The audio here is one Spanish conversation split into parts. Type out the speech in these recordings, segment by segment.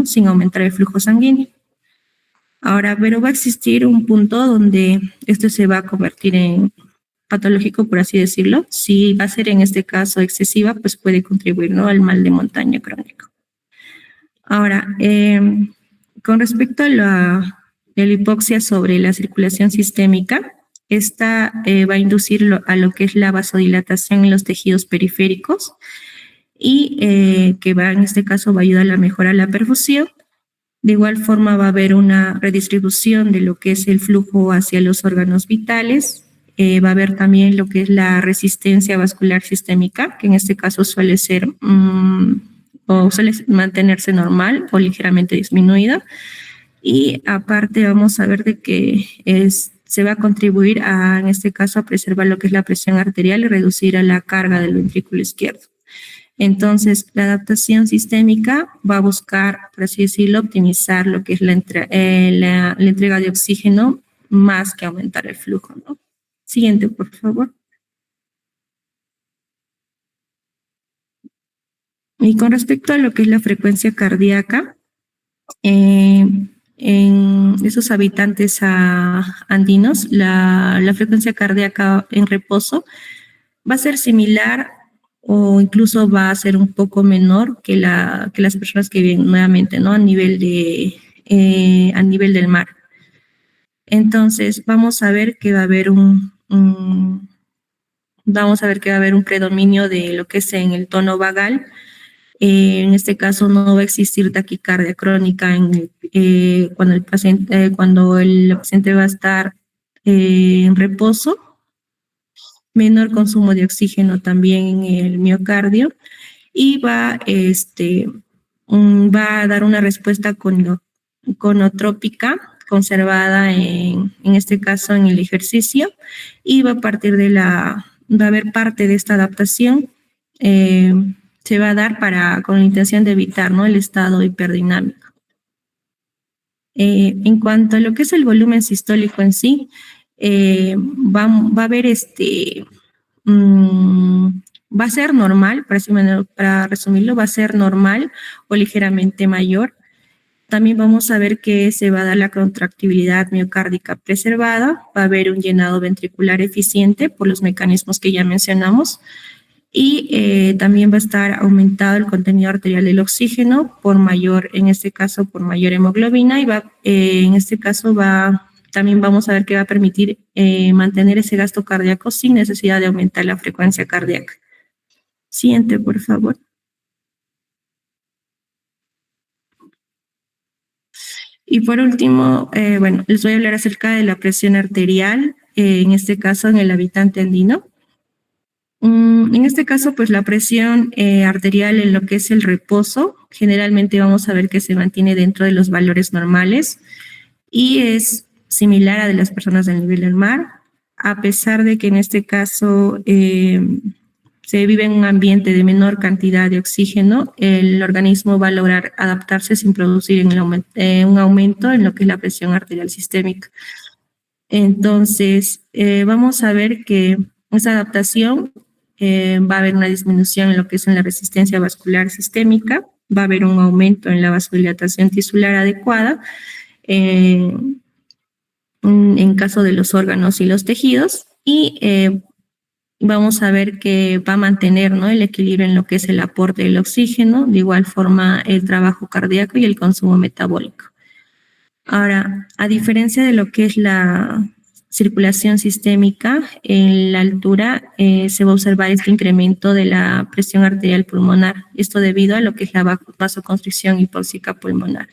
oxígeno sin aumentar el flujo sanguíneo. Ahora, pero va a existir un punto donde esto se va a convertir en patológico, por así decirlo. Si va a ser en este caso excesiva, pues puede contribuir, ¿no?, al mal de montaña crónico. Ahora, con respecto a la hipoxia sobre la circulación sistémica, esta va a inducir a lo que es la vasodilatación en los tejidos periféricos y que va, en este caso, va a ayudar a la mejora de la perfusión. De igual forma va a haber una redistribución de lo que es el flujo hacia los órganos vitales. Va a haber también lo que es la resistencia vascular sistémica, que en este caso suele ser o suele mantenerse normal o ligeramente disminuida. Y aparte vamos a ver de que se va a contribuir a, en este caso, a preservar lo que es la presión arterial y reducir a la carga del ventrículo izquierdo. Entonces, la adaptación sistémica va a buscar, por así decirlo, optimizar lo que es la entrega de oxígeno más que aumentar el flujo, ¿no? Siguiente, por favor. Y con respecto a lo que es la frecuencia cardíaca, en esos habitantes andinos, la frecuencia cardíaca en reposo va a ser similar o incluso va a ser un poco menor que las personas que viven nuevamente, ¿no?, a nivel del mar. Entonces, vamos a ver que va a haber un predominio de lo que es en el tono vagal. En este caso no va a existir taquicardia crónica cuando el paciente va a estar en reposo. Menor consumo de oxígeno también en el miocardio y va a dar una respuesta conotrópica conservada en este caso en el ejercicio, y va a haber parte de esta adaptación se va a dar con la intención de evitar, ¿no?, el estado hiperdinamico. En cuanto a lo que es el volumen sistólico en sí, va a haber va a ser normal, para resumirlo, va a ser normal o ligeramente mayor. También vamos a ver que se va a dar la contractibilidad miocárdica preservada, va a haber un llenado ventricular eficiente por los mecanismos que ya mencionamos, y también va a estar aumentado el contenido arterial del oxígeno en este caso por mayor hemoglobina, y en este caso también vamos a ver que va a permitir mantener ese gasto cardíaco sin necesidad de aumentar la frecuencia cardíaca. Siguiente, por favor. Y por último, les voy a hablar acerca de la presión arterial, en este caso en el habitante andino. En este caso, pues la presión arterial en lo que es el reposo, generalmente vamos a ver que se mantiene dentro de los valores normales y es similar a de las personas del nivel del mar, a pesar de que en este caso se vive en un ambiente de menor cantidad de oxígeno, el organismo va a lograr adaptarse sin producir un aumento en lo que es la presión arterial sistémica. Entonces, vamos a ver que esa adaptación va a haber una disminución en lo que es en la resistencia vascular sistémica, va a haber un aumento en la vasodilatación tisular adecuada, en caso de los órganos y los tejidos, y vamos a ver que va a mantener, ¿no?, el equilibrio en lo que es el aporte del oxígeno, de igual forma el trabajo cardíaco y el consumo metabólico. Ahora, a diferencia de lo que es la circulación sistémica, en la altura se va a observar este incremento de la presión arterial pulmonar, esto debido a lo que es la vasoconstricción hipóxica pulmonar.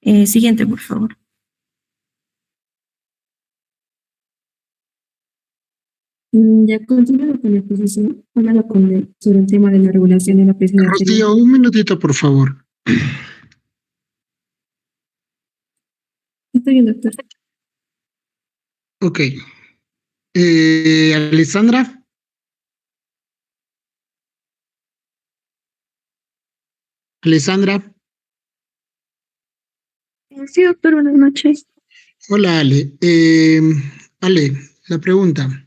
Siguiente, por favor. Ya continuando con la exposición, hablando sobre el tema de la regulación de la presión arterial. Rocío, un minutito, por favor. Estoy bien, doctor. Ok. Alessandra. Alessandra. Sí, doctor, buenas noches. Hola, Ale. Ale, la pregunta.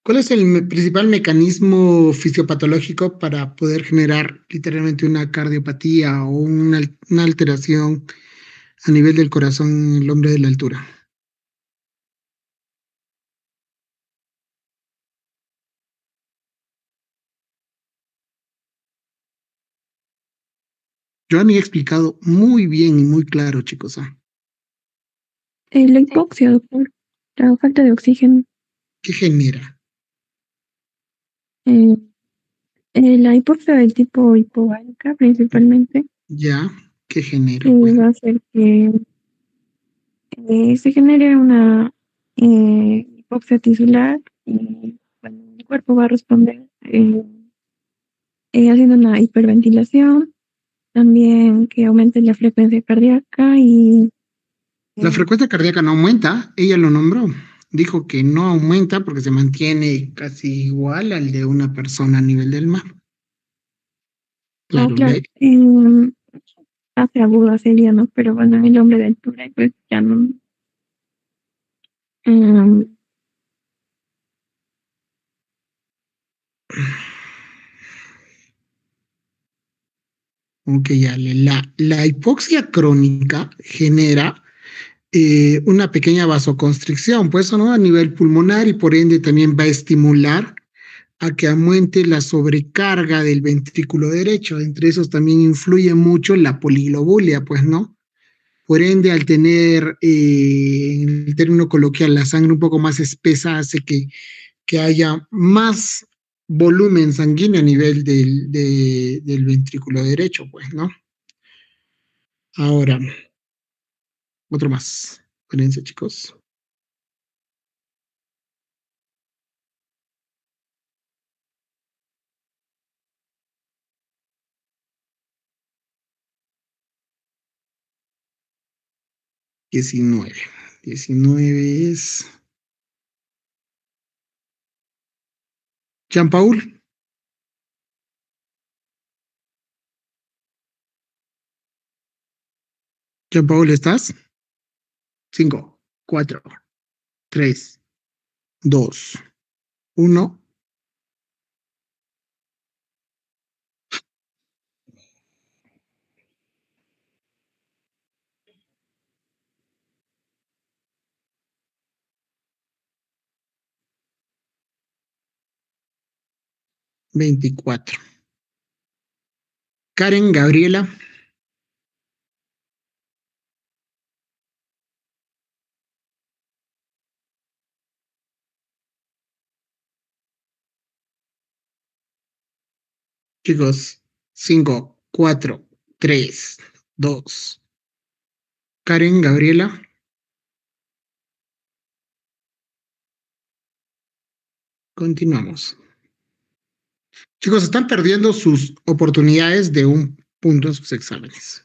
¿Cuál es el principal mecanismo fisiopatológico para poder generar literalmente una cardiopatía o una alteración a nivel del corazón en el hombre de la altura? Yo han explicado muy bien y muy claro, chicos. La hipoxia, doctor. La falta de oxígeno. ¿Qué genera? Eh, la hipoxia del tipo hipovárica, principalmente, ¿Ya? ¿Qué genera? Pues, va a hacer que se genere una hipoxia tisular y bueno, el cuerpo va a responder haciendo una hiperventilación, también que aumente la frecuencia cardíaca y la eh, frecuencia cardíaca no aumenta, ella lo nombró. Dijo que no aumenta porque se mantiene casi igual al de una persona a nivel del mar. no, Claro, claro, hace aguda sería, ¿no? Pero bueno, en el hombre de altura, pues ya no. em, ok, Ale, la hipoxia crónica genera una pequeña vasoconstricción, pues eso, ¿no? A nivel pulmonar y por ende también va a estimular a que aumente la sobrecarga del ventrículo derecho. Entre esos también influye mucho la poliglobulia, pues, ¿no? Por ende, al tener, en el término coloquial, la sangre un poco más espesa, hace que haya más volumen sanguíneo a nivel del ventrículo derecho, pues, ¿no? Ahora, otro más. Espérense, chicos. Diecinueve. 19 es... Jean-Paul. Jean-Paul, ¿estás? 5, 4, 3, 2, 1. 24. Karen Gabriela. Chicos, 5, 4, 3, 2. Karen Gabriela. Continuamos. Chicos, están perdiendo sus oportunidades de un punto en sus exámenes.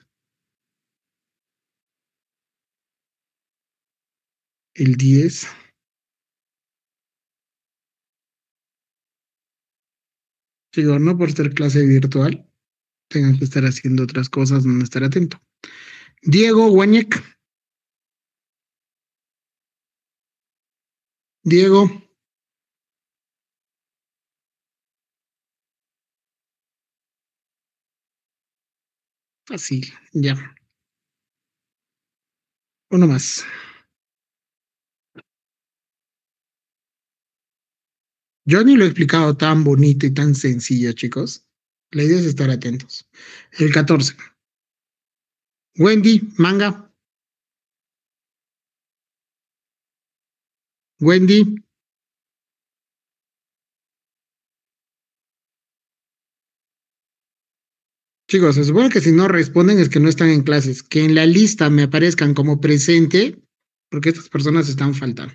El 10. Chicos, no por ser clase virtual, tengan que estar haciendo otras cosas, no estar atento. Diego Guañec. Diego. Así, ya. Uno más. Yo ni lo he explicado tan bonito y tan sencillo, chicos. La idea es estar atentos. El 14. Wendy, manga. Wendy. Chicos, se supone que si no responden es que no están en clases. Que en la lista me aparezcan como presente, porque estas personas están faltando.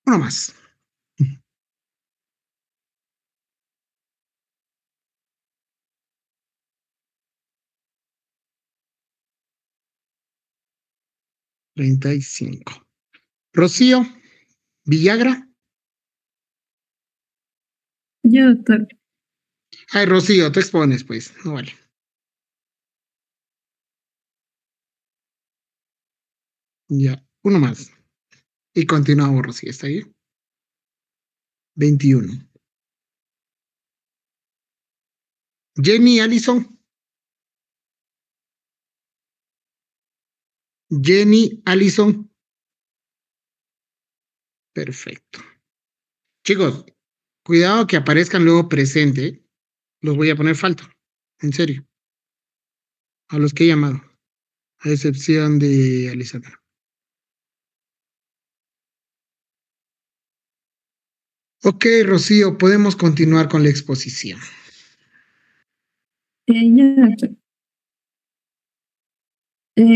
Uno más. 35. Rocío, Villagra. Yo, doctor. Ay, Rocío, te expones, pues. No vale. Ya. Uno más. Y continuamos, Rocío, ¿está bien? 21. Jenny Allison. Jenny Allison. Perfecto. Chicos, cuidado que aparezcan luego presente. Los voy a poner falta. En serio. A los que he llamado. A excepción de Alisandra. Ok, Rocío, podemos continuar con la exposición. Ya, doctor.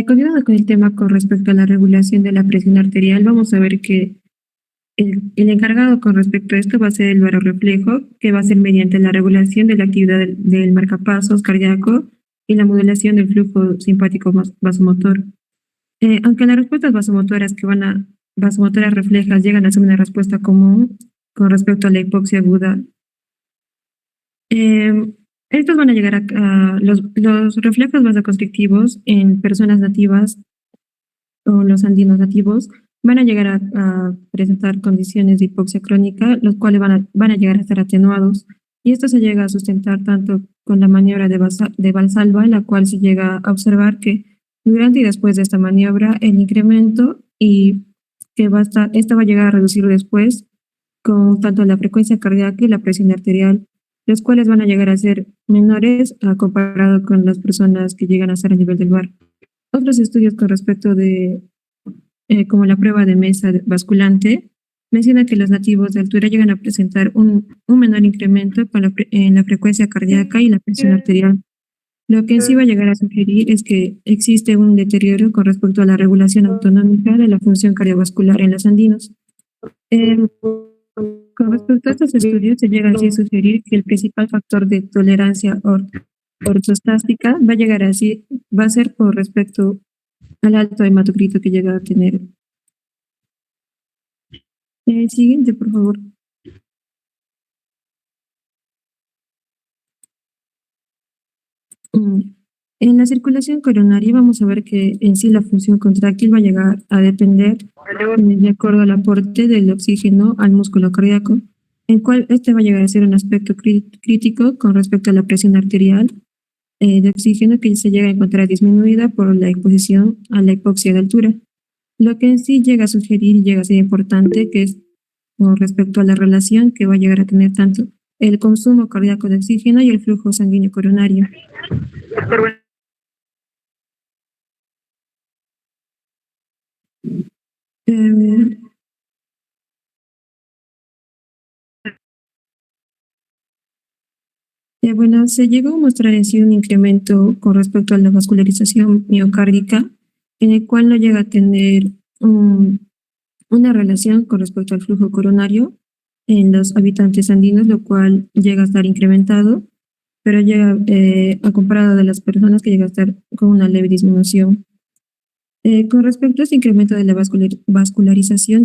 Continuando con el tema con respecto a la regulación de la presión arterial, vamos a ver que el encargado con respecto a esto va a ser el barorreflejo, que va a ser mediante la regulación de la actividad del marcapasos cardíaco y la modulación del flujo simpático vasomotor. Aunque las respuestas vasomotoras vasomotoras reflejas llegan a ser una respuesta común con respecto a la hipoxia aguda, estos van a llegar a los reflejos vasoconstrictivos en personas nativas o los andinos nativos van a llegar a presentar condiciones de hipoxia crónica, los cuales van a llegar a estar atenuados. Y esto se llega a sustentar tanto con la maniobra de Valsalva, en la cual se llega a observar que durante y después de esta maniobra, el incremento y que esta va a llegar a reducir después con tanto la frecuencia cardíaca y la presión arterial, los cuales van a llegar a ser menores comparado con las personas que llegan a estar a nivel del mar. Otros estudios con respecto de, como la prueba de mesa basculante, menciona que los nativos de altura llegan a presentar un menor incremento en la frecuencia cardíaca y la presión arterial. Lo que en sí va a llegar a sugerir es que existe un deterioro con respecto a la regulación autonómica de la función cardiovascular en los andinos. Con respecto a estos estudios, se llega así a sugerir que el principal factor de tolerancia ortostástica va a ser por respecto al alto hematocrito que llega a tener. Siguiente, por favor. En la circulación coronaria vamos a ver que en sí la función contráctil va a llegar a depender de acuerdo al aporte del oxígeno al músculo cardíaco, en cual este va a llegar a ser un aspecto crítico con respecto a la presión arterial de oxígeno que se llega a encontrar disminuida por la exposición a la hipoxia de altura. Lo que en sí llega a sugerir y llega a ser importante que es con respecto a la relación que va a llegar a tener tanto el consumo cardíaco de oxígeno y el flujo sanguíneo coronario. Bueno, se llegó a mostrar en sí un incremento con respecto a la vascularización miocárdica, en el cual no llega a tener una relación con respecto al flujo coronario en los habitantes andinos, lo cual llega a estar incrementado, pero llega a comparado de las personas que llega a estar con una leve disminución. Con respecto a este incremento de la vascularización,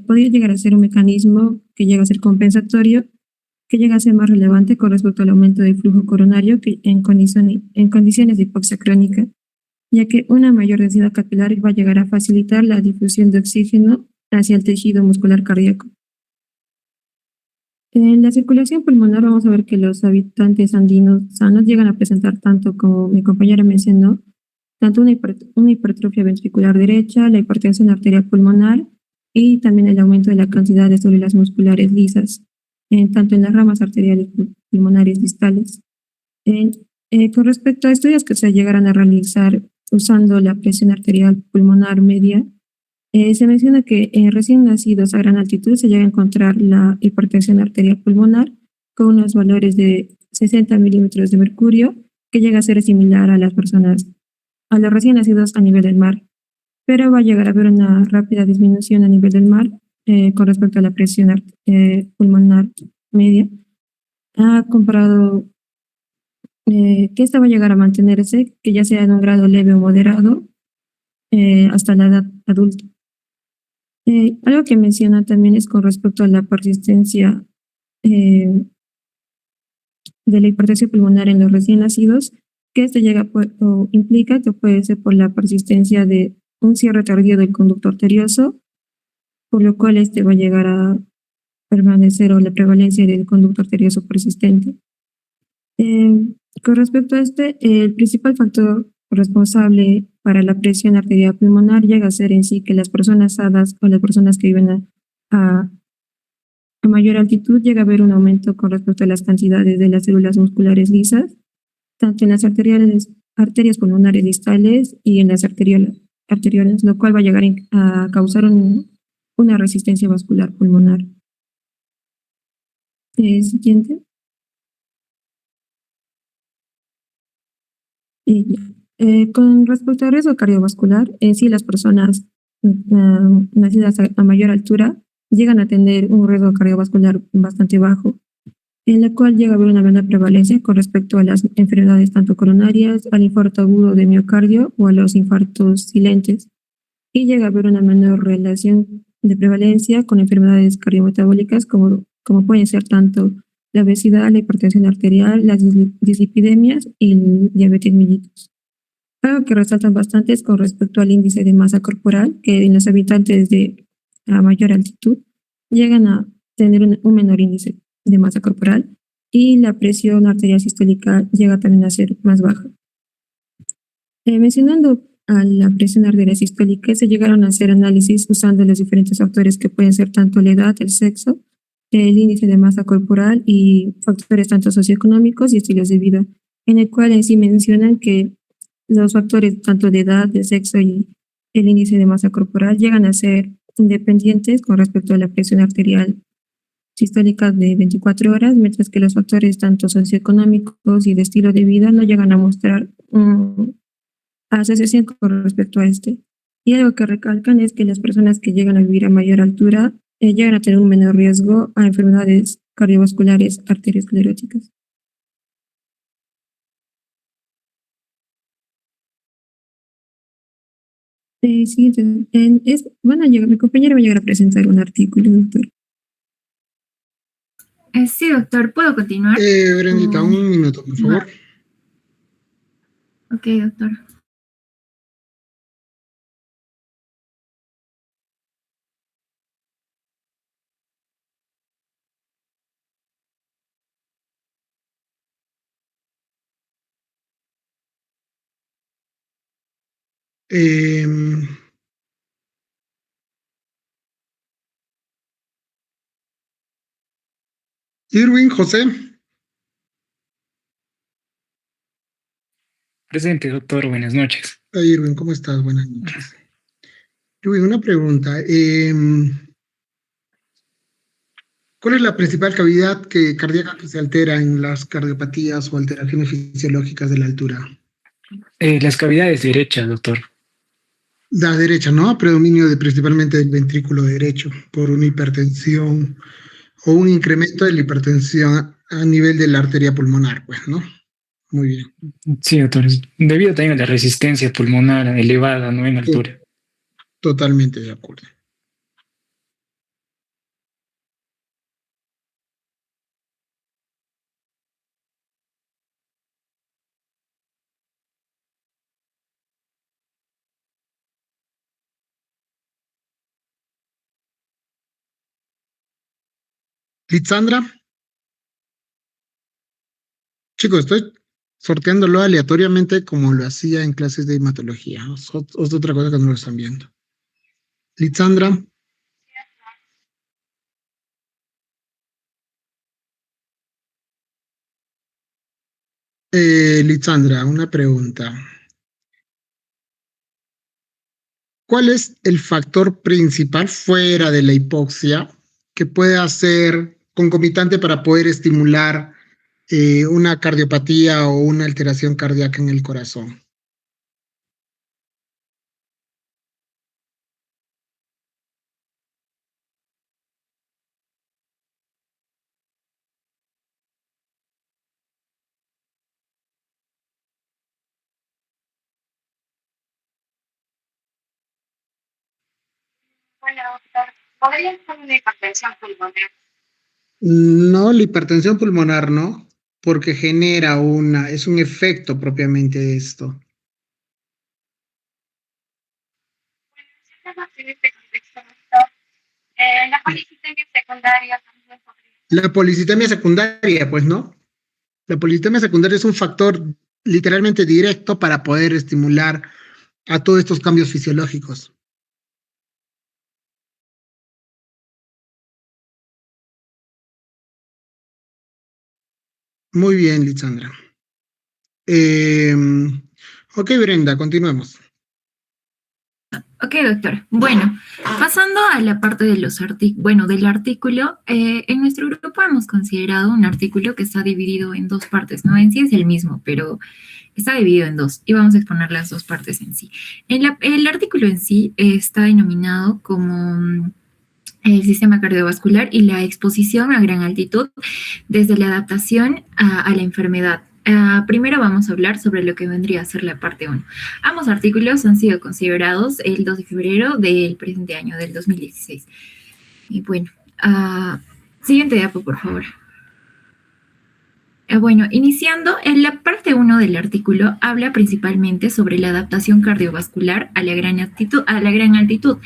podría llegar a ser un mecanismo que llega a ser compensatorio, que llega a ser más relevante con respecto al aumento del flujo coronario que en condiciones de hipoxia crónica, ya que una mayor densidad capilar va a llegar a facilitar la difusión de oxígeno hacia el tejido muscular cardíaco. En la circulación pulmonar vamos a ver que los habitantes andinos sanos llegan a presentar tanto, como mi compañera mencionó, tanto una hipertrofia ventricular derecha, la hipertensión arterial pulmonar y también el aumento de la cantidad de células musculares lisas, tanto en las ramas arteriales pulmonares distales. Con respecto a estudios que se llegaran a realizar usando la presión arterial pulmonar media, se menciona que en recién nacidos a gran altitud se llega a encontrar la hipertensión arterial pulmonar con unos valores de 60 milímetros de mercurio, que llega a ser similar a los recién nacidos a nivel del mar, pero va a llegar a haber una rápida disminución a nivel del mar con respecto a la presión pulmonar media. Ha comparado que esta va a llegar a mantenerse, que ya sea en un grado leve o moderado, hasta la edad adulta. Algo que menciona también es con respecto a la persistencia de la hipertensión pulmonar en los recién nacidos, que este implica que puede ser por la persistencia de un cierre tardío del conducto arterioso por lo cual este va a llegar a permanecer o la prevalencia del conducto arterioso persistente. Con respecto a este, el principal factor responsable para la presión arterial pulmonar llega a ser en sí que las personas sanas o las personas que viven a, a mayor altitud llega a haber un aumento con respecto a las cantidades de las células musculares lisas, tanto en las arterias pulmonares distales y en las arteriolas, lo cual va a llegar a causar una resistencia vascular pulmonar. Siguiente. Con respecto al riesgo cardiovascular, en sí las personas nacidas a mayor altura llegan a tener un riesgo cardiovascular bastante bajo, en la cual llega a haber una menor prevalencia con respecto a las enfermedades tanto coronarias, al infarto agudo de miocardio o a los infartos silentes, y llega a haber una menor relación de prevalencia con enfermedades cardiometabólicas como pueden ser tanto la obesidad, la hipertensión arterial, las dislipidemias y el diabetes mellitus. Algo que resaltan bastante es con respecto al índice de masa corporal, que en los habitantes de a mayor altitud llegan a tener un menor índice de masa corporal y la presión arterial sistólica llega también a ser más baja. Mencionando a la presión arterial sistólica, se llegaron a hacer análisis usando los diferentes factores que pueden ser tanto la edad, el sexo, el índice de masa corporal y factores tanto socioeconómicos y estilos de vida, en el cual en sí mencionan que los factores tanto de edad, de sexo y el índice de masa corporal llegan a ser independientes con respecto a la presión arterial sistólica de 24 horas, mientras que los factores tanto socioeconómicos y de estilo de vida no llegan a mostrar asociación con respecto a este. Y algo que recalcan es que las personas que llegan a vivir a mayor altura llegan a tener un menor riesgo a enfermedades cardiovasculares arterioscleróticas. Siguiente, mi compañera va a llegar a presentar un artículo, doctor. Sí, doctor, ¿puedo continuar? Brendita, un minuto, por favor. Ok, doctor. Irwin, José. Presente, doctor. Buenas noches. Irwin, ¿cómo estás? Buenas noches. Irwin, una pregunta. ¿Cuál es la principal cavidad cardíaca que se altera en las cardiopatías o alteraciones fisiológicas de la altura? Las cavidades derechas, doctor. La derecha, ¿no? Predominio principalmente del ventrículo derecho por una hipertensión o un incremento de la hipertensión a nivel de la arteria pulmonar, pues, ¿no? Muy bien. Sí, doctor. Debido también a la resistencia pulmonar elevada, ¿no? En altura. Totalmente de acuerdo. Litzandra. Chicos, estoy sorteándolo aleatoriamente como lo hacía en clases de hematología. Es otra cosa que no lo están viendo. Litzandra. Litzandra, una pregunta. ¿Cuál es el factor principal fuera de la hipoxia que puede hacer concomitante para poder estimular una cardiopatía o una alteración cardíaca en el corazón? Bueno, doctor, ¿podría ser una hipertensión pulmonar? No, la hipertensión pulmonar no, porque es un efecto propiamente de esto. Bueno, en este contexto, doctor, policitemia secundaria también podría. La policitemia secundaria, pues, ¿no? La policitemia secundaria es un factor literalmente directo para poder estimular a todos estos cambios fisiológicos. Muy bien, Litsandra. Ok, Brenda, continuemos. Ok, doctor. Bueno, pasando a la parte de los del artículo, en nuestro grupo hemos considerado un artículo que está dividido en dos partes, ¿no? En sí es el mismo, pero está dividido en dos y vamos a exponer las dos partes en sí. El artículo en sí está denominado como el sistema cardiovascular y la exposición a gran altitud desde la adaptación a la enfermedad. Primero vamos a hablar sobre lo que vendría a ser la parte 1. Ambos artículos han sido considerados el 2 de febrero del presente año, del 2016. Y bueno, siguiente diapo, por favor. Bueno, iniciando, en la parte 1 del artículo habla principalmente sobre la adaptación cardiovascular a la gran altitud.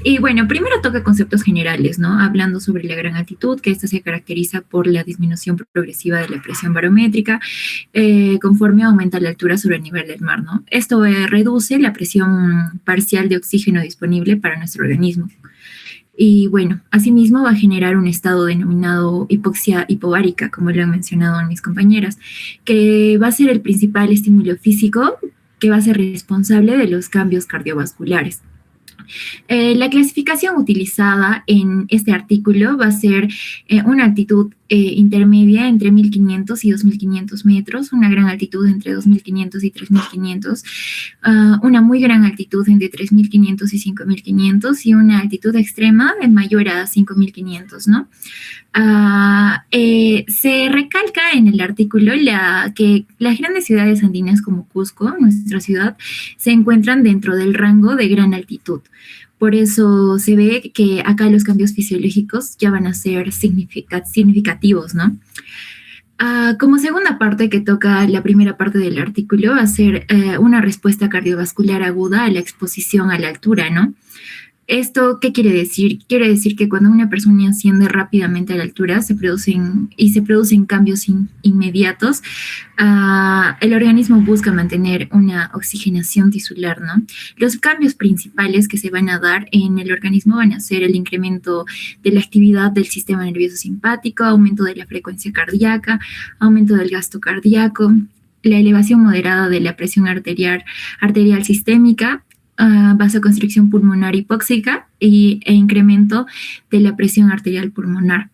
Y bueno, primero toca conceptos generales, ¿no? Hablando sobre la gran altitud, que esta se caracteriza por la disminución progresiva de la presión barométrica conforme aumenta la altura sobre el nivel del mar, ¿no? Esto reduce la presión parcial de oxígeno disponible para nuestro organismo. Y bueno, asimismo va a generar un estado denominado hipoxia hipovárica, como lo han mencionado mis compañeras, que va a ser el principal estímulo físico que va a ser responsable de los cambios cardiovasculares. La clasificación utilizada en este artículo va a ser una altitud intermedia entre 1.500 y 2.500 metros, una gran altitud entre 2.500 y 3.500, una muy gran altitud entre 3.500 y 5.500 y una altitud extrema de mayor a 5.500, ¿no? Se recalca en el artículo que las grandes ciudades andinas como Cusco, nuestra ciudad, se encuentran dentro del rango de gran altitud. Por eso se ve que acá los cambios fisiológicos ya van a ser significativos, ¿no? Como segunda parte que toca la primera parte del artículo, va a ser una respuesta cardiovascular aguda a la exposición a la altura, ¿no? ¿Esto qué quiere decir? Quiere decir que cuando una persona asciende rápidamente a la altura se producen cambios inmediatos. El organismo busca mantener una oxigenación tisular, ¿no? Los cambios principales que se van a dar en el organismo van a ser el incremento de la actividad del sistema nervioso simpático, aumento de la frecuencia cardíaca, aumento del gasto cardíaco, la elevación moderada de la presión arterial sistémica, vasoconstricción pulmonar hipóxica e incremento de la presión arterial pulmonar.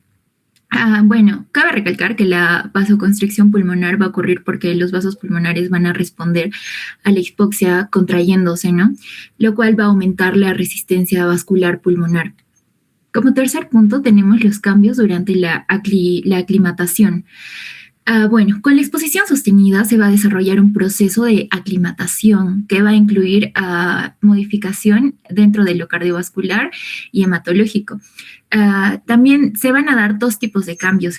Bueno, cabe recalcar que la vasoconstricción pulmonar va a ocurrir porque los vasos pulmonares van a responder a la hipoxia contrayéndose, ¿no? Lo cual va a aumentar la resistencia vascular pulmonar. Como tercer punto tenemos los cambios durante la aclimatación. Bueno, con la exposición sostenida se va a desarrollar un proceso de aclimatación que va a incluir modificación dentro de lo cardiovascular y hematológico. También se van a dar dos tipos de cambios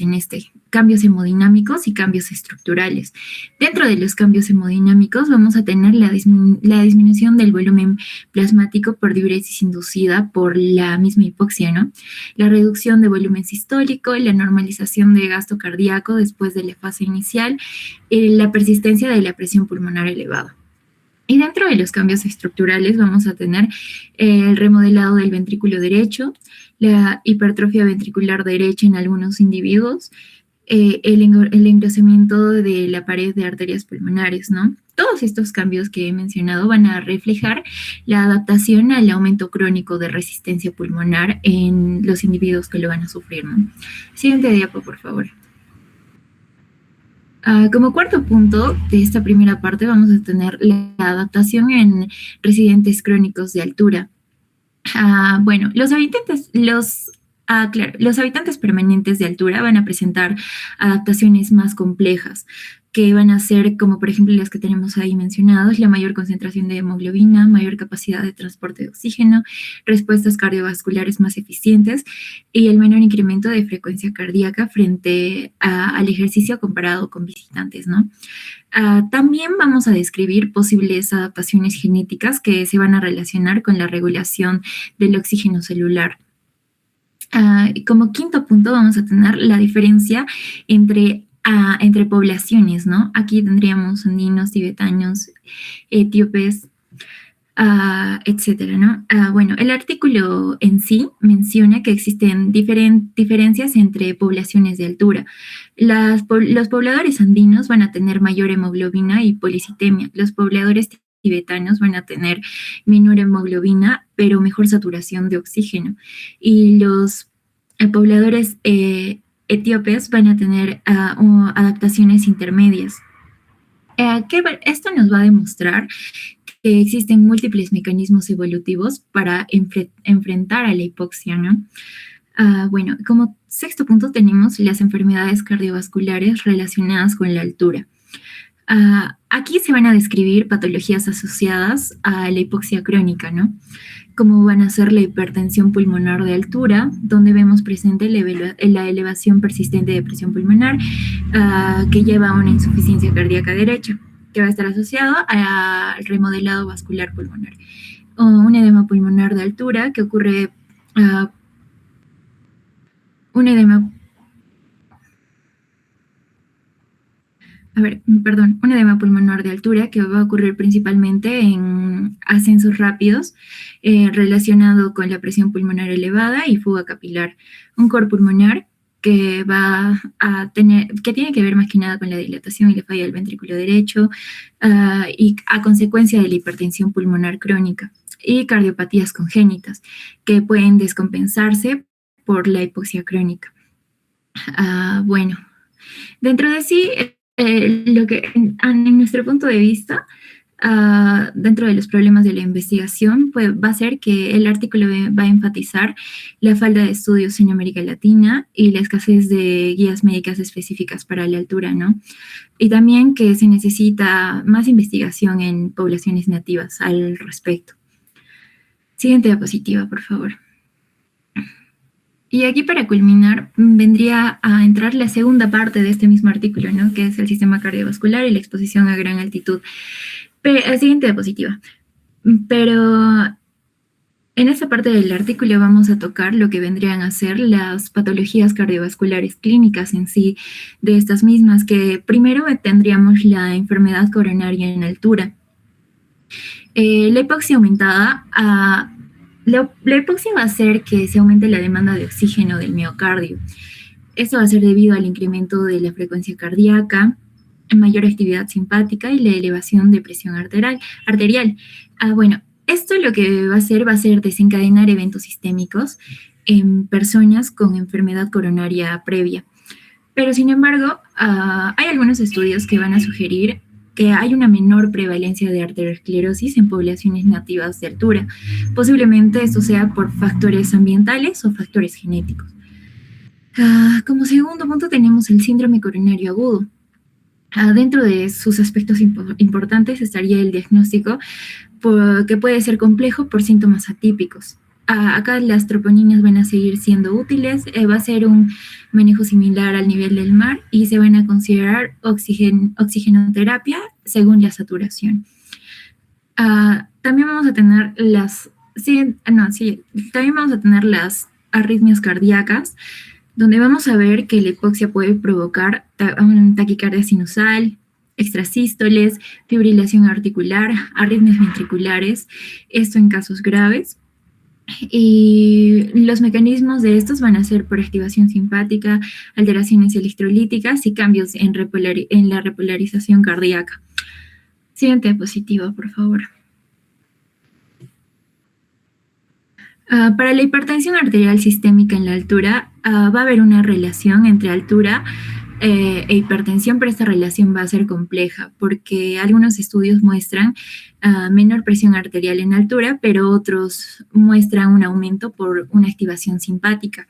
cambios hemodinámicos y cambios estructurales. Dentro de los cambios hemodinámicos vamos a tener la disminución del volumen plasmático por diuresis inducida por la misma hipoxia, ¿no? La reducción de volumen sistólico, la normalización de gasto cardíaco después de la fase inicial, la persistencia de la presión pulmonar elevada. Y dentro de los cambios estructurales vamos a tener el remodelado del ventrículo derecho, la hipertrofia ventricular derecha en algunos individuos, el engrosamiento de la pared de arterias pulmonares, ¿no? Todos estos cambios que he mencionado van a reflejar la adaptación al aumento crónico de resistencia pulmonar en los individuos que lo van a sufrir, ¿no? Siguiente diapo, por favor. Como cuarto punto de esta primera parte vamos a tener la adaptación en residentes crónicos de altura. Bueno, los habitantes permanentes de altura van a presentar adaptaciones más complejas, que van a ser, como por ejemplo las que tenemos ahí mencionadas, la mayor concentración de hemoglobina, mayor capacidad de transporte de oxígeno, respuestas cardiovasculares más eficientes y el menor incremento de frecuencia cardíaca frente al ejercicio comparado con visitantes, ¿no? También vamos a describir posibles adaptaciones genéticas que se van a relacionar con la regulación del oxígeno celular. Como quinto punto vamos a tener la diferencia entre poblaciones, ¿no? Aquí tendríamos andinos, tibetanos, etíopes, etcétera, ¿no? Bueno, el artículo en sí menciona que existen diferencias entre poblaciones de altura. Los pobladores andinos van a tener mayor hemoglobina y policitemia. Los pobladores tibetanos van a tener menor hemoglobina, pero mejor saturación de oxígeno. Y los pobladores etíopes van a tener adaptaciones intermedias. Esto nos va a demostrar que existen múltiples mecanismos evolutivos para enfrentar a la hipoxia, ¿no? Bueno, como sexto punto tenemos las enfermedades cardiovasculares relacionadas con la altura. Aquí se van a describir patologías asociadas a la hipoxia crónica, ¿no? Como van a ser la hipertensión pulmonar de altura, donde vemos presente la elevación persistente de presión pulmonar que lleva a una insuficiencia cardíaca derecha, que va a estar asociado al remodelado vascular pulmonar. O un edema pulmonar de altura que ocurre, un edema pulmonar de altura que va a ocurrir principalmente en ascensos rápidos relacionado con la presión pulmonar elevada y fuga capilar. Un cor pulmonar que tiene que ver más que nada con la dilatación y la falla del ventrículo derecho y a consecuencia de la hipertensión pulmonar crónica y cardiopatías congénitas que pueden descompensarse por la hipoxia crónica. Bueno, dentro de sí, lo que en nuestro punto de vista, dentro de los problemas de la investigación, pues va a ser que el artículo va a enfatizar la falta de estudios en América Latina y la escasez de guías médicas específicas para la altura, ¿no? Y también que se necesita más investigación en poblaciones nativas al respecto. Siguiente diapositiva, por favor. Y aquí para culminar vendría a entrar la segunda parte de este mismo artículo, ¿no? Que es el sistema cardiovascular y la exposición a gran altitud. Siguiente diapositiva. Pero en esta parte del artículo vamos a tocar lo que vendrían a ser las patologías cardiovasculares clínicas en sí de estas mismas, que primero tendríamos la enfermedad coronaria en altura. La hipoxia aumentada la hipoxia va a hacer que se aumente la demanda de oxígeno del miocardio. Esto va a ser debido al incremento de la frecuencia cardíaca, mayor actividad simpática y la elevación de presión arterial. Bueno, esto lo que va a hacer desencadenar eventos sistémicos en personas con enfermedad coronaria previa. Pero sin embargo, hay algunos estudios que van a sugerir que hay una menor prevalencia de arteriosclerosis en poblaciones nativas de altura. Posiblemente esto sea por factores ambientales o factores genéticos. Como segundo punto tenemos el síndrome coronario agudo. Dentro de sus aspectos importantes estaría el diagnóstico, que puede ser complejo por síntomas atípicos. Acá las troponinas van a seguir siendo útiles, va a ser un manejo similar al nivel del mar y se van a considerar oxigenoterapia según la saturación. También vamos a tener las arritmias cardíacas, donde vamos a ver que la hipoxia puede provocar taquicardia sinusal, extrasístoles, fibrilación articular, arritmias ventriculares, esto en casos graves. Y los mecanismos de estos van a ser por activación simpática, alteraciones electrolíticas y cambios en la repolarización cardíaca. Siguiente diapositiva, por favor. Para la hipertensión arterial sistémica en la altura, va a haber una relación entre altura e hipertensión, pero esta relación va a ser compleja porque algunos estudios muestran menor presión arterial en altura, pero otros muestran un aumento por una activación simpática.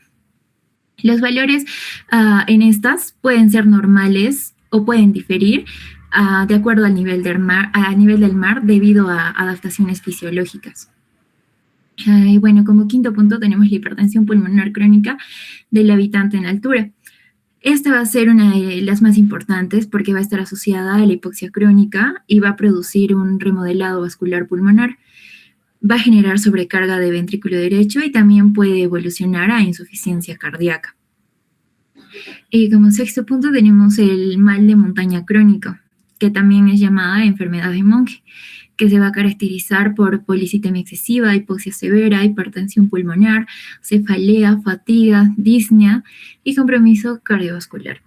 Los valores en estas pueden ser normales o pueden diferir de acuerdo al nivel del mar debido a adaptaciones fisiológicas. Y bueno, como quinto punto tenemos la hipertensión pulmonar crónica del habitante en altura. Esta va a ser una de las más importantes porque va a estar asociada a la hipoxia crónica y va a producir un remodelado vascular pulmonar. va a generar sobrecarga de ventrículo derecho y también puede evolucionar a insuficiencia cardíaca. Y como sexto punto tenemos el mal de montaña crónico, que también es llamada enfermedad de Monge, que se va a caracterizar por policitemia excesiva, hipoxia severa, hipertensión pulmonar, cefalea, fatiga, disnea y compromiso cardiovascular.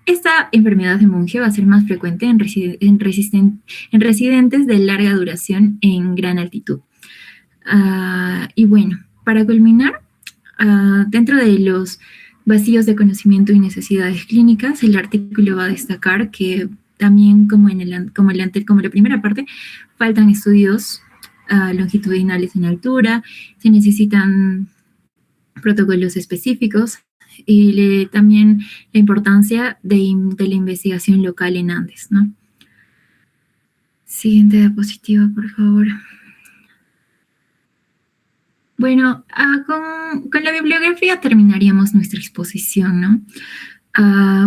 Esta enfermedad de Monge va a ser más frecuente en residentes de larga duración en gran altitud. Y bueno, para culminar, dentro de los vacíos de conocimiento y necesidades clínicas, el artículo va a destacar que también, como la primera parte, faltan estudios longitudinales en altura, se necesitan protocolos específicos y también la importancia de la investigación local en Andes, ¿no? Siguiente diapositiva, por favor. Bueno, con la bibliografía terminaríamos nuestra exposición, ¿no?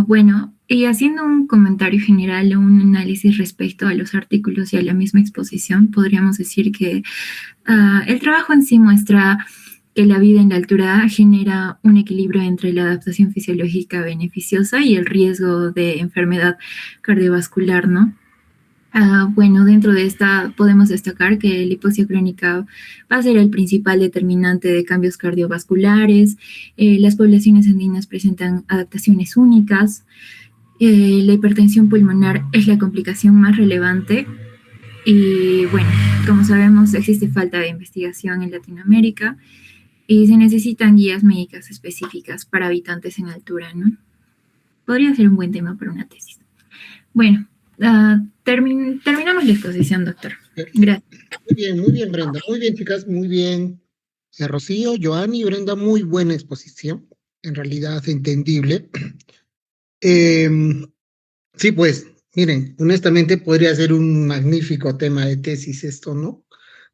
Bueno, y haciendo un comentario general o un análisis respecto a los artículos y a la misma exposición, podríamos decir que el trabajo en sí muestra que la vida en la altura genera un equilibrio entre la adaptación fisiológica beneficiosa y el riesgo de enfermedad cardiovascular, ¿no? Bueno, dentro de esta podemos destacar que la hipoxia crónica va a ser el principal determinante de cambios cardiovasculares. Las poblaciones andinas presentan adaptaciones únicas. La hipertensión pulmonar es la complicación más relevante. Y bueno, como sabemos, existe falta de investigación en Latinoamérica y se necesitan guías médicas específicas para habitantes en altura, ¿no? Podría ser un buen tema para una tesis. Bueno, terminamos la exposición, doctor. Gracias. Muy bien, Brenda. Muy bien, chicas, muy bien. Rocío, Joanny, Brenda, muy buena exposición. En realidad, entendible. Sí, pues, miren, honestamente podría ser un magnífico tema de tesis esto, ¿no?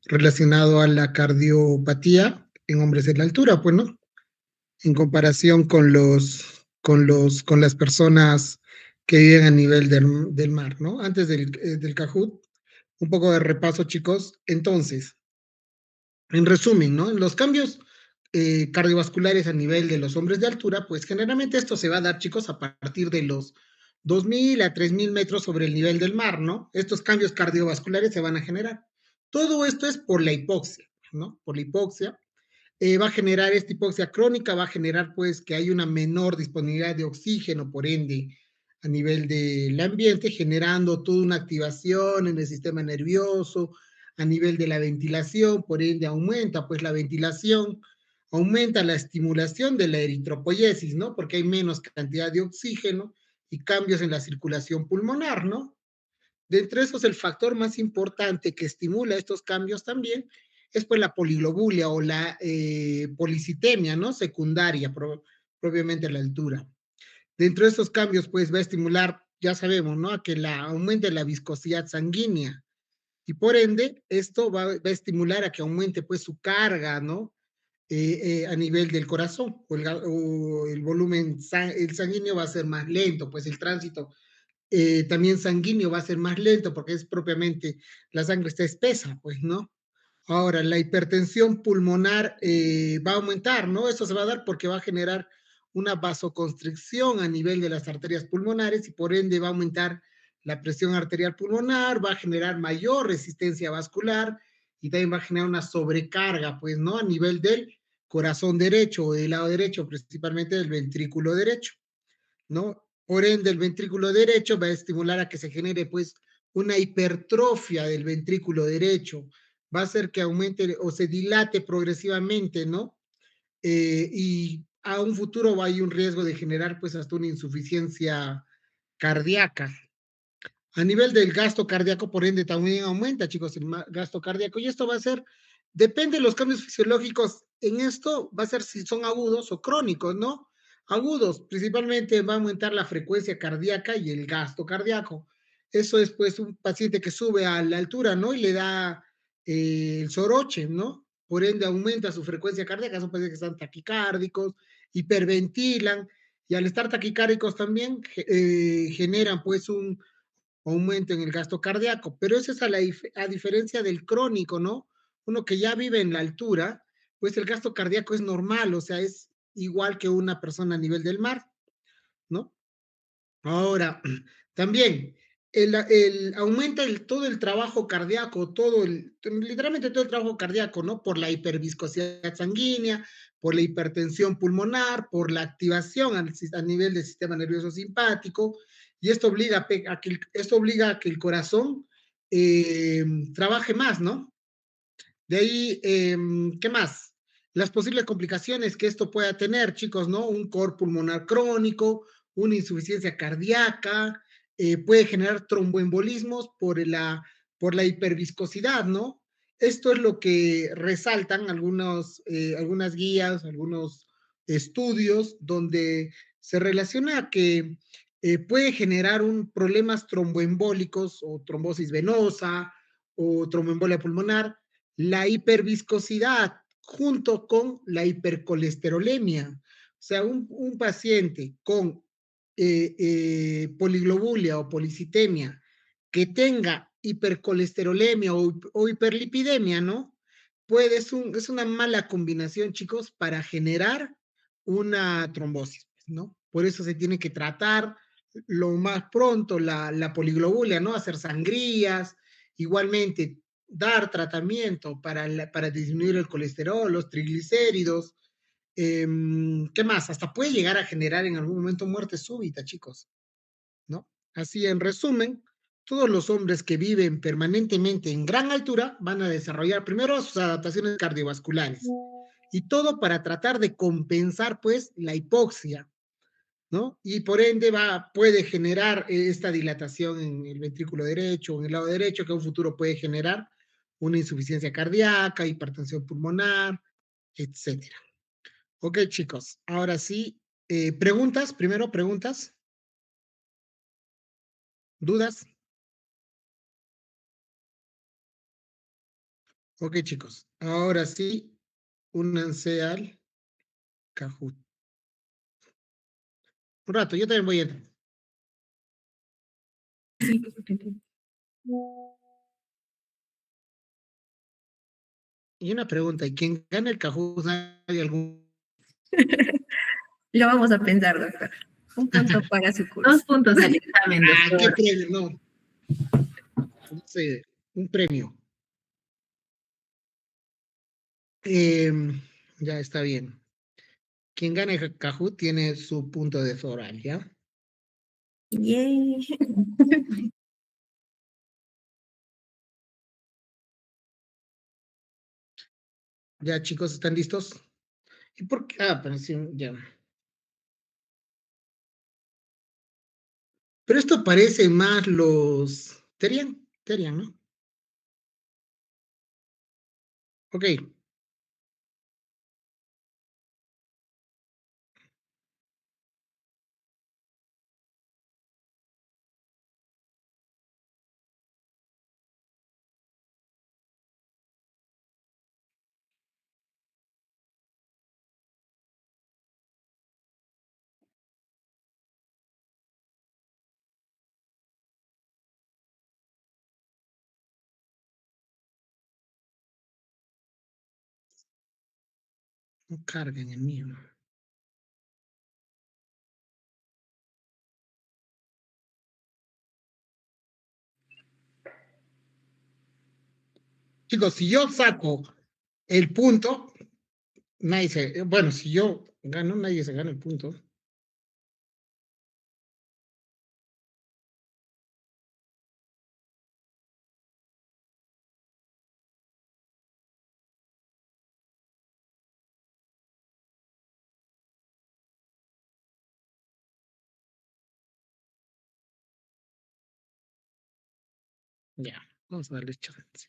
Relacionado a la cardiopatía en hombres de la altura, pues, ¿no? En comparación con las personas que viven a nivel del mar, ¿no? Antes del Cajut, un poco de repaso, chicos. Entonces, en resumen, ¿no? En los cambios cardiovasculares a nivel de los hombres de altura, pues generalmente esto se va a dar, chicos, a partir de los 2.000 a 3.000 metros sobre el nivel del mar, ¿no? Estos cambios cardiovasculares se van a generar. Todo esto es por la hipoxia, ¿no? Por la hipoxia. Va a generar esta hipoxia crónica, va a generar pues que hay una menor disponibilidad de oxígeno, por ende, a nivel del ambiente, generando toda una activación en el sistema nervioso, a nivel de la ventilación, por ende aumenta pues la ventilación, aumenta la estimulación de la eritropoyesis, ¿no? Porque hay menos cantidad de oxígeno y cambios en la circulación pulmonar, ¿no? De entre esos, el factor más importante que estimula estos cambios también es pues la poliglobulia o la policitemia, ¿no? Secundaria, propiamente a la altura. Dentro de estos cambios, pues va a estimular, ya sabemos, ¿no? A que aumente la viscosidad sanguínea y por ende esto va a estimular a que aumente pues su carga, ¿no? A nivel del corazón o el volumen el sanguíneo va a ser más lento, pues el tránsito también sanguíneo va a ser más lento porque es propiamente, la sangre está espesa, pues, ¿no? Ahora, la hipertensión pulmonar va a aumentar, ¿no? Eso se va a dar porque va a generar una vasoconstricción a nivel de las arterias pulmonares y por ende va a aumentar la presión arterial pulmonar, va a generar mayor resistencia vascular y también va a generar una sobrecarga, pues, ¿no? A nivel del corazón derecho o del lado derecho, principalmente del ventrículo derecho, ¿no? Por ende, el ventrículo derecho va a estimular a que se genere, pues, una hipertrofia del ventrículo derecho. Va a hacer que aumente o se dilate progresivamente, ¿no? Y a un futuro hay un riesgo de generar, pues, hasta una insuficiencia cardíaca. A nivel del gasto cardíaco, por ende, también aumenta, chicos, el gasto cardíaco. Y esto va a ser, depende de los cambios fisiológicos en esto, va a ser si son agudos o crónicos, ¿no? Agudos, principalmente va a aumentar la frecuencia cardíaca y el gasto cardíaco. Eso es, pues, un paciente que sube a la altura, ¿no? Y le da el soroche, ¿no? Por ende, aumenta su frecuencia cardíaca. Son pacientes que están taquicárdicos, hiperventilan, y al estar taquicárdicos también generan, pues, un aumento en el gasto cardíaco, pero eso es a diferencia del crónico, ¿no? uno que ya vive en la altura, pues el gasto cardíaco es normal, o sea, es igual que una persona a nivel del mar, ¿no? Ahora, también aumenta todo el trabajo cardíaco, literalmente todo el trabajo cardíaco, ¿no? Por la hiperviscosidad sanguínea, por la hipertensión pulmonar, por la activación a nivel del sistema nervioso simpático, y esto obliga a que el corazón trabaje más, ¿no? De ahí, ¿qué más? Las posibles complicaciones que esto pueda tener, chicos, ¿no? Un cor pulmonar crónico, una insuficiencia cardíaca, puede generar tromboembolismos por la hiperviscosidad, ¿no? Esto es lo que resaltan algunas guías, algunos estudios donde se relaciona que puede generar problemas tromboembólicos o trombosis venosa o tromboembolia pulmonar, la hiperviscosidad junto con la hipercolesterolemia. O sea, un paciente con poliglobulia o policitemia que tenga hipercolesterolemia o hiperlipidemia, ¿no? Es una mala combinación, chicos, para generar una trombosis, ¿no? Por eso se tiene que tratar lo más pronto la poliglobulia, ¿no? Hacer sangrías, igualmente dar tratamiento para disminuir el colesterol, los triglicéridos. ¿Qué más? Hasta puede llegar a generar en algún momento muerte súbita, chicos, ¿no? Así, en resumen, todos los hombres que viven permanentemente en gran altura van a desarrollar primero sus adaptaciones cardiovasculares y todo para tratar de compensar, pues, la hipoxia, ¿no? Y por ende puede generar esta dilatación en el ventrículo derecho o en el lado derecho, que a un futuro puede generar una insuficiencia cardíaca, hipertensión pulmonar, etcétera. Ok, chicos, ahora sí, preguntas, primero preguntas, dudas. Ok, chicos, ahora sí, únanse al Kahoot. Un rato, yo también voy a entrar. Y una pregunta, ¿y quién gana el Kahoot? ¿Hay algún? Lo vamos a pensar, doctor. Un punto para su curso. 2 puntos al examen, ¿Qué doctor. premio? No sé, un premio. Ya está bien. Quien gane Kahoot tiene su punto de foral, ¿ya? Yay. Ya, chicos, ¿están listos? ¿Y por qué? Pero sí, ya. Pero esto parece más los Terian, ¿no? Ok. No carguen el mío. Chicos, si yo saco el punto, bueno, si yo gano, nadie se gana el punto. Ya, vamos a darle chance.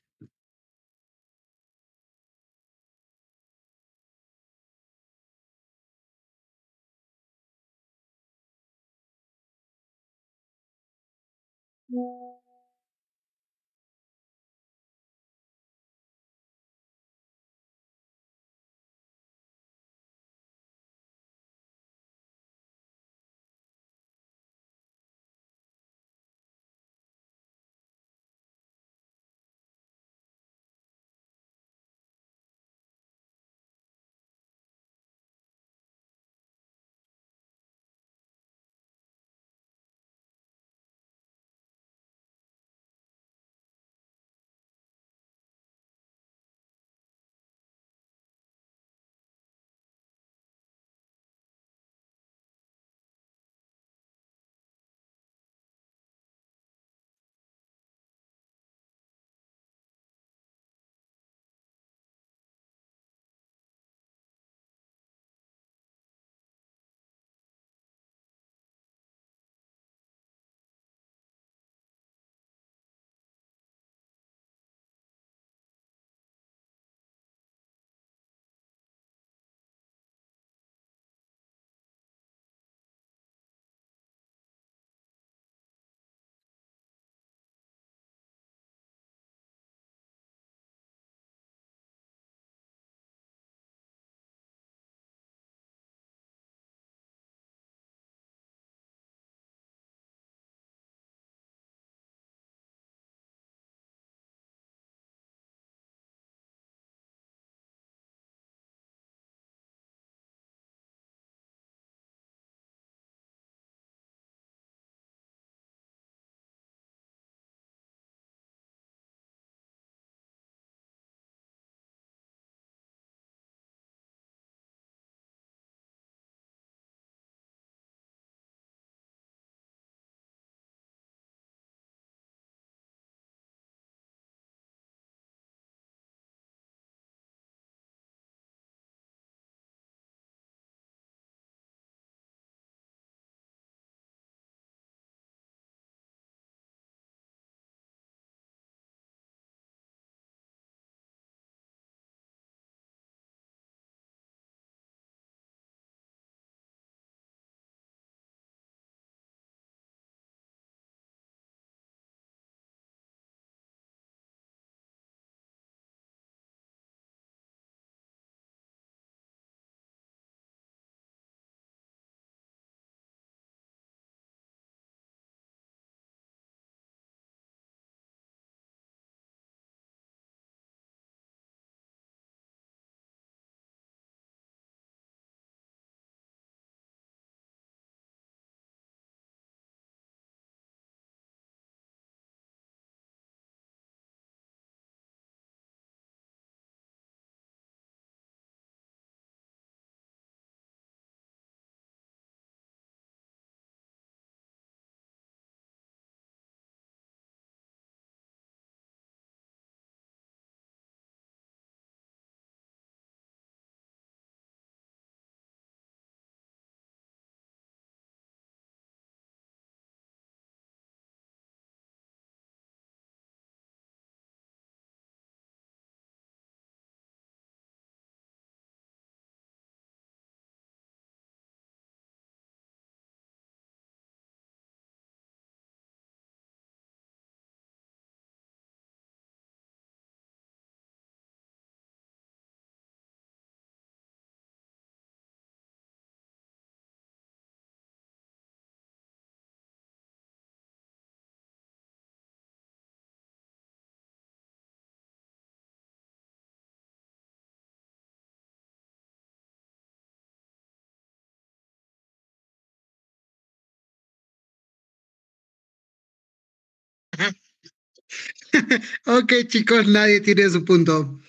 Ok, chicos, nadie tiene su punto.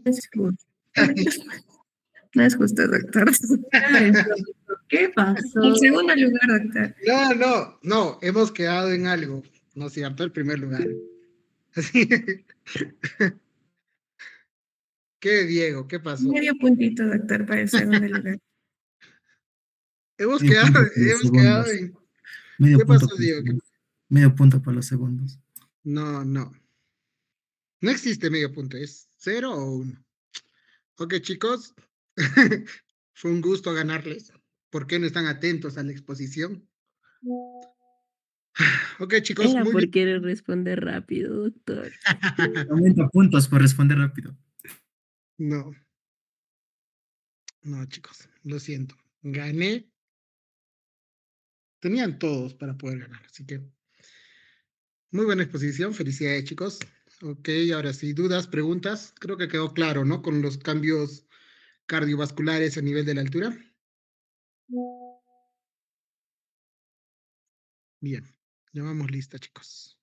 Es justo. No es justo, doctor. ¿Qué pasó? En segundo lugar, doctor. No, hemos quedado en algo, ¿no es cierto? El primer lugar. Así. ¿Qué, Diego? ¿Qué pasó? Medio puntito, doctor, para el segundo lugar. Hemos Medio quedado, punto por los hemos quedado segundos. en... Medio ¿Qué punto pasó, por los Diego? segundos. Medio punto por los segundos. No. No existe medio punto, es 0 o 1. Ok, chicos. Fue un gusto ganarles. ¿Por qué no están atentos a la exposición? Ok, chicos, Era muy por bien. querer responder rápido, doctor. Aumenta puntos por responder rápido. No, chicos, lo siento. Gané. Tenían todos para poder ganar, así que muy buena exposición. Felicidades, chicos. Ok, ahora sí, dudas, preguntas. Creo que quedó claro, ¿no? Con los cambios cardiovasculares a nivel de la altura. Bien, ya vamos lista, chicos.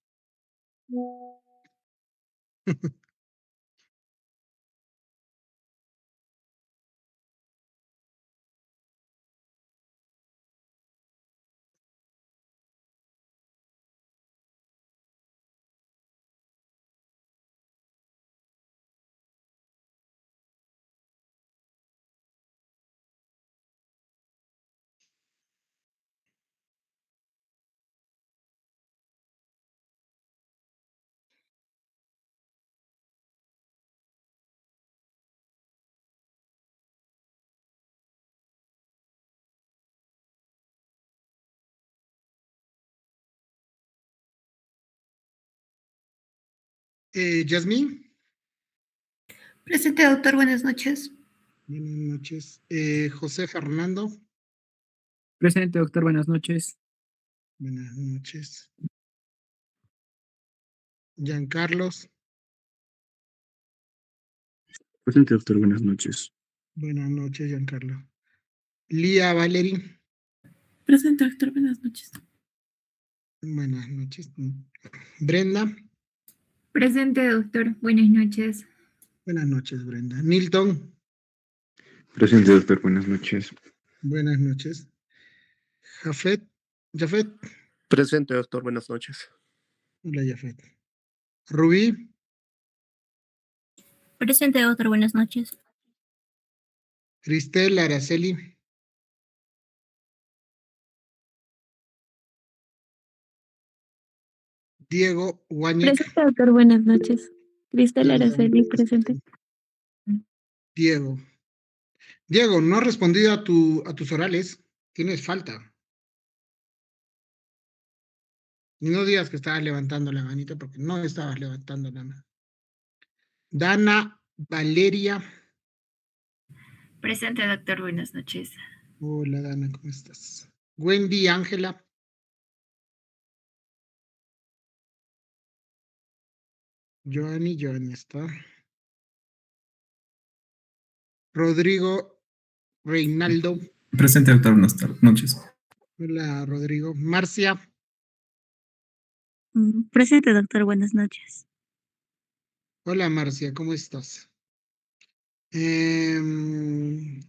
Yasmín, Presente, doctor, buenas noches. buenas noches. José Fernando, Presente, doctor, buenas noches. buenas noches. Giancarlos, Presente, doctor, buenas noches. buenas noches, Giancarlo. Lía Valery, Presente, doctor, buenas noches. buenas noches. Brenda, Presente, doctor. Buenas noches. buenas noches, Brenda. Nilton, Presente, doctor, buenas noches. buenas noches. Jafet, Presente, doctor, buenas noches. hola, Jafet. Rubí, Presente, doctor, buenas noches. Cristel, Araceli, Diego, Guañec, Presente, doctor, buenas noches. Cristal hola, Araceli, presente. Diego. Diego, no has respondido a tus orales. Tienes falta. Y no digas que estabas levantando la manita porque no estabas levantando la mano. Dana, Valeria. Presente, doctor. Buenas noches. Hola, Dana, ¿cómo estás? Wendy, Ángela. Joanny está. Rodrigo, Reinaldo. Presente, doctor, buenas noches. Hola, Rodrigo. Marcia. Presente, doctor, buenas noches. Hola, Marcia, ¿cómo estás? Un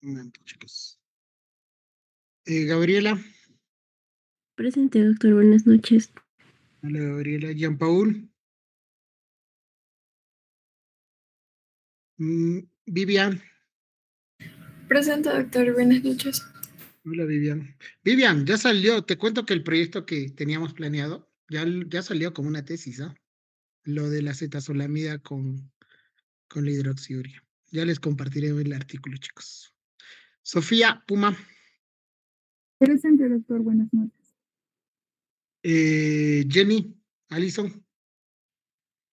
momento, chicos. Gabriela. Presente, doctor, buenas noches. Hola, Gabriela. Jean-Paul. Vivian. Presente, doctor, buenas noches. Hola, Vivian. Vivian, ya salió. Te cuento que el proyecto que teníamos planeado ya salió como una tesis, ¿ah? Lo de la cetazolamida con la hidroxiuria. Ya les compartiré el artículo, chicos. Sofía, Puma. Presente, doctor, buenas noches. Jenny, Alison.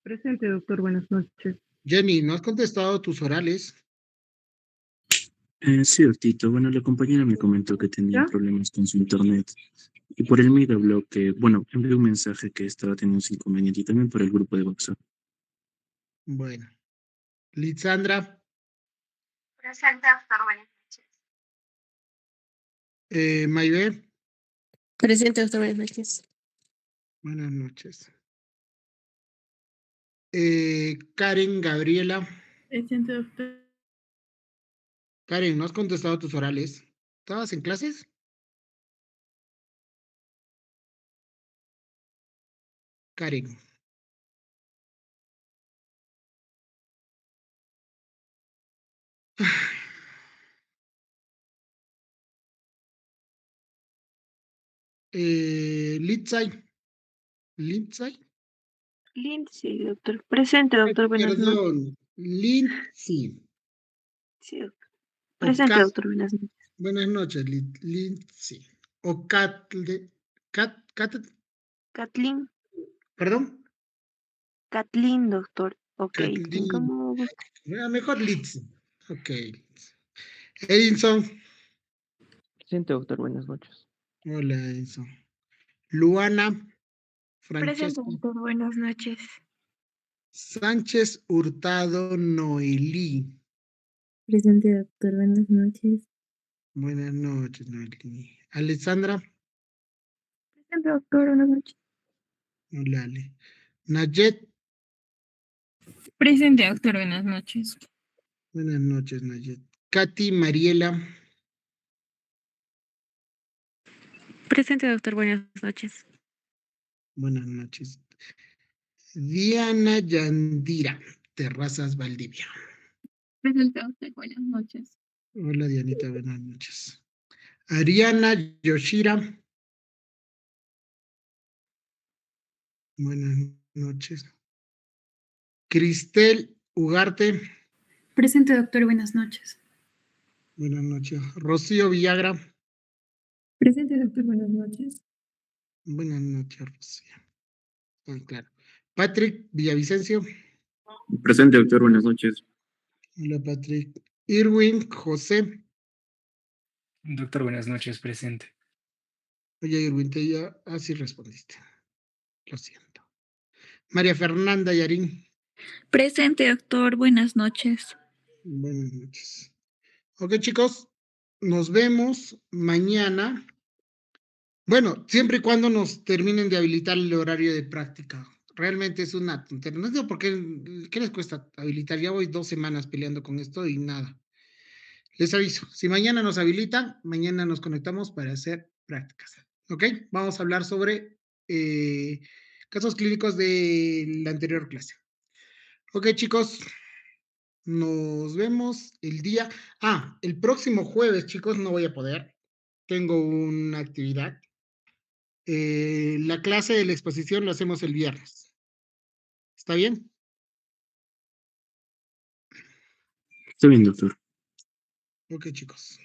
Presente, doctor, buenas noches. Jenny, ¿no has contestado tus orales? Sí, doctito. Bueno, la compañera me comentó que tenía ¿Ya? problemas con su internet. Y por el Meet habló que, bueno, envió un mensaje que estaba teniendo un inconveniente y también por el grupo de WhatsApp. Bueno. Litzandra. Presente, doctor, buenas noches. Maybe, Presente, doctor. Buenas noches. buenas noches. Karen Gabriela. Presente, doctor. Karen, ¿no has contestado tus orales? ¿Estabas en clases? Karen. Litzai. Lindsay. Lindsay, doctor. Presente, doctor. Buenas noches. Perdón, Lindsay. Sí, doctor. O Presente, Kat. doctor. Buenas noches. Buenas noches, Lindsay. O Kat, Kathleen. perdón. Kathleen, doctor. Ok. Kathleen. ¿Cómo gusta? Mejor Lindsay. Ok. Edinson. Presente, doctor. Buenas noches. Hola, Edinson. Luana. Presente, Francesca. doctor. Buenas noches. Sánchez Hurtado Noelí. Presente, doctor. Buenas noches. Buenas noches, Noelí. Alexandra. Presente, doctor. Buenas noches. Hola, Ale. Nayet. Presente, doctor. Buenas noches. Buenas noches, Nayet. Katy Mariela. Presente, doctor. Buenas noches. Buenas noches. Diana Yandira, Terrazas Valdivia. Presente, doctor. Buenas noches. Hola, Dianita, buenas noches. Ariana Yoshira. Buenas noches. Cristel Ugarte. Presente, doctor. Buenas noches. Buenas noches. Rocío Villagra. Presente, doctor. Buenas noches. Buenas noches, Rocío. Ah, claro. Patrick Villavicencio. Presente, doctor. Buenas noches. Hola, Patrick. Irwin José. Doctor, buenas noches, presente. Oye, Irwin, te ya así respondiste. Lo siento. María Fernanda Yarín. Presente, doctor. Buenas noches. Buenas noches. Ok, chicos, nos vemos mañana. Bueno, siempre y cuando nos terminen de habilitar el horario de práctica. Realmente es una tontería. No sé por qué, ¿qué les cuesta habilitar? Ya voy 2 semanas peleando con esto y nada. Les aviso, si mañana nos habilitan, mañana nos conectamos para hacer prácticas. ¿Ok? Vamos a hablar sobre casos clínicos de la anterior clase. Ok, chicos, nos vemos el día. El próximo jueves, chicos, no voy a poder. Tengo una actividad. La clase de la exposición lo hacemos el viernes. ¿Está bien? Está bien, doctor. Ok, chicos.